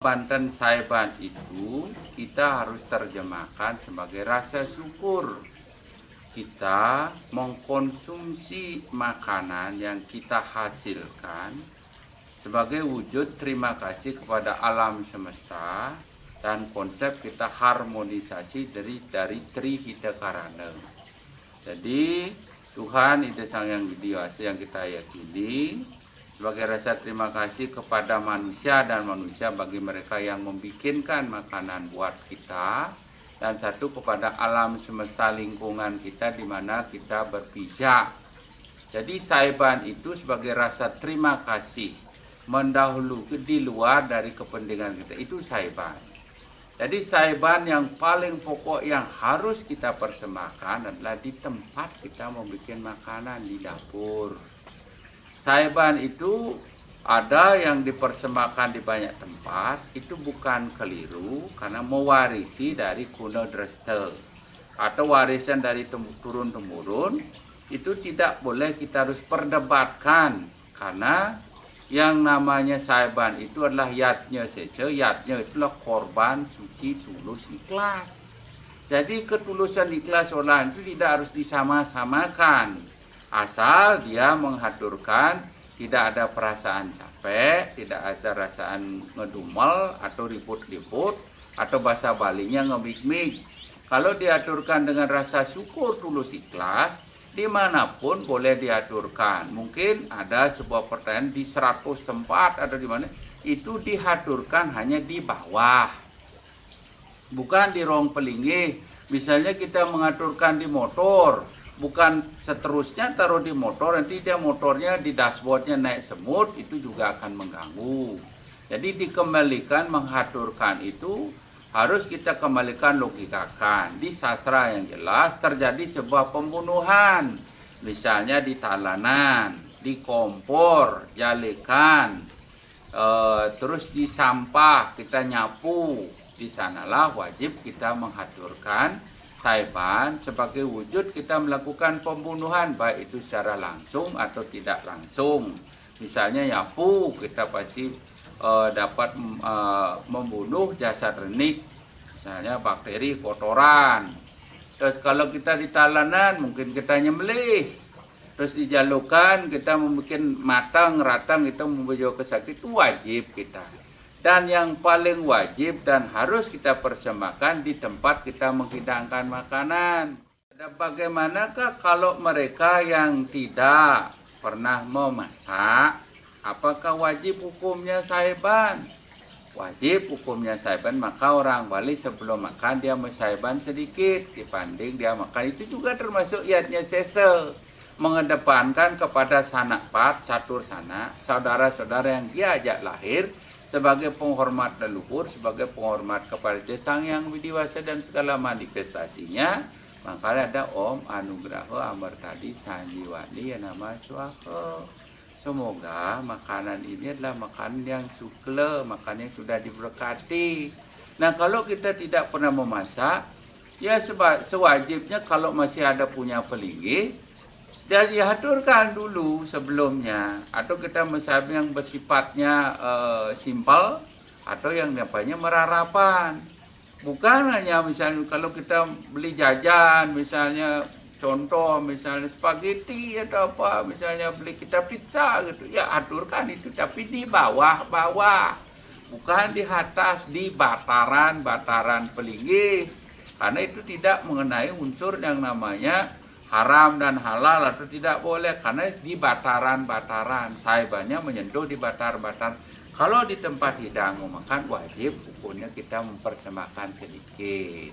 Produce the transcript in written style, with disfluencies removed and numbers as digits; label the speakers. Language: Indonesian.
Speaker 1: Banten Saiban itu kita harus terjemahkan sebagai rasa syukur. Kita mengkonsumsi makanan yang kita hasilkan sebagai wujud terima kasih kepada alam semesta dan konsep kita harmonisasi dari Trihita Karana. Jadi Tuhan itu Sang Yang Widiwasa yang kita yakini sebagai rasa terima kasih kepada manusia dan manusia bagi mereka yang membikinkan makanan buat kita, dan satu kepada alam semesta lingkungan kita di mana kita berpijak. Jadi Saiban itu sebagai rasa terima kasih mendahului di luar dari kepentingan kita, itu Saiban. Jadi Saiban yang paling pokok yang harus kita persembahkan adalah di tempat kita membuat makanan di dapur. Saiban itu ada yang dipersembahkan di banyak tempat, itu bukan keliru karena mewarisi dari kuno dresta atau warisan dari turun-temurun, itu tidak boleh kita harus perdebatkan karena yang namanya Saiban itu adalah yatnya saja, yatnya itulah korban suci tulus ikhlas. Jadi ketulusan ikhlas orang itu tidak harus disama-samakan. Asal dia mengaturkan tidak ada perasaan capek, tidak ada perasaan ngedumel atau ribut-ribut atau bahasa Balinya ngemik-mik. Kalau diaturkan dengan rasa syukur tulus ikhlas, dimanapun boleh diaturkan. Mungkin ada sebuah pertanyaan di 100 tempat atau di mana, itu diaturkan hanya di bawah, bukan di ruang pelinggih. Misalnya kita mengaturkan di motor, bukan seterusnya taruh di motor, nanti dia motornya di dashboardnya naik semut, itu juga akan mengganggu. Jadi dikembalikan mengaturkan itu harus kita kembalikan logikakan. Di sastra yang jelas terjadi sebuah pembunuhan, misalnya di talanan, di kompor, jalekan, terus di sampah kita nyapu, di sanalah wajib kita mengaturkan Saiban sebagai wujud kita melakukan pembunuhan, baik itu secara langsung atau tidak langsung. Misalnya nyapu, kita pasti dapat membunuh jasad renik, misalnya bakteri kotoran. Terus kalau kita di talanan mungkin kita nyembelih, terus dijalukan kita membuat matang ratang, kita membuat kesakit, itu wajib kita. Dan yang paling wajib dan harus kita persembahkan di tempat kita menghidangkan makanan. Dan bagaimanakah kalau mereka yang tidak pernah memasak, apakah wajib hukumnya Saiban? Wajib hukumnya Saiban, maka orang Bali sebelum makan dia Saiban sedikit dibanding dia makan. Itu juga termasuk yatnya sese, mengedepankan kepada sanak pat, catur sanak, saudara-saudara yang diajak lahir, sebagai penghormat leluhur, sebagai penghormat kepada Sang Yang Widiwasa dan segala manifestasinya. Makanya ada Om Anugraho Amartadi Sanjiwani yang nama Suaka. Semoga makanan ini adalah makanan yang sukle, makanan yang sudah diberkati. Nah, kalau kita tidak pernah memasak, ya sewajibnya kalau masih ada punya pelinggih, dan diaturkan dulu sebelumnya, atau kita masak yang bersifatnya simpel atau yang namanya merarapan. Bukan hanya misalnya kalau kita beli jajan, misalnya contoh misalnya spaghetti atau apa, misalnya beli kita pizza gitu, ya aturkan itu tapi di bawah-bawah, bukan di atas, di bataran pelinggih, karena itu tidak mengenai unsur yang namanya haram dan halal atau tidak boleh, karena di bataran-bataran, Saibannya menyentuh di batar-batar. Kalau di tempat hidang mau makan, wajib hukumnya kita mempersembahkan sedikit.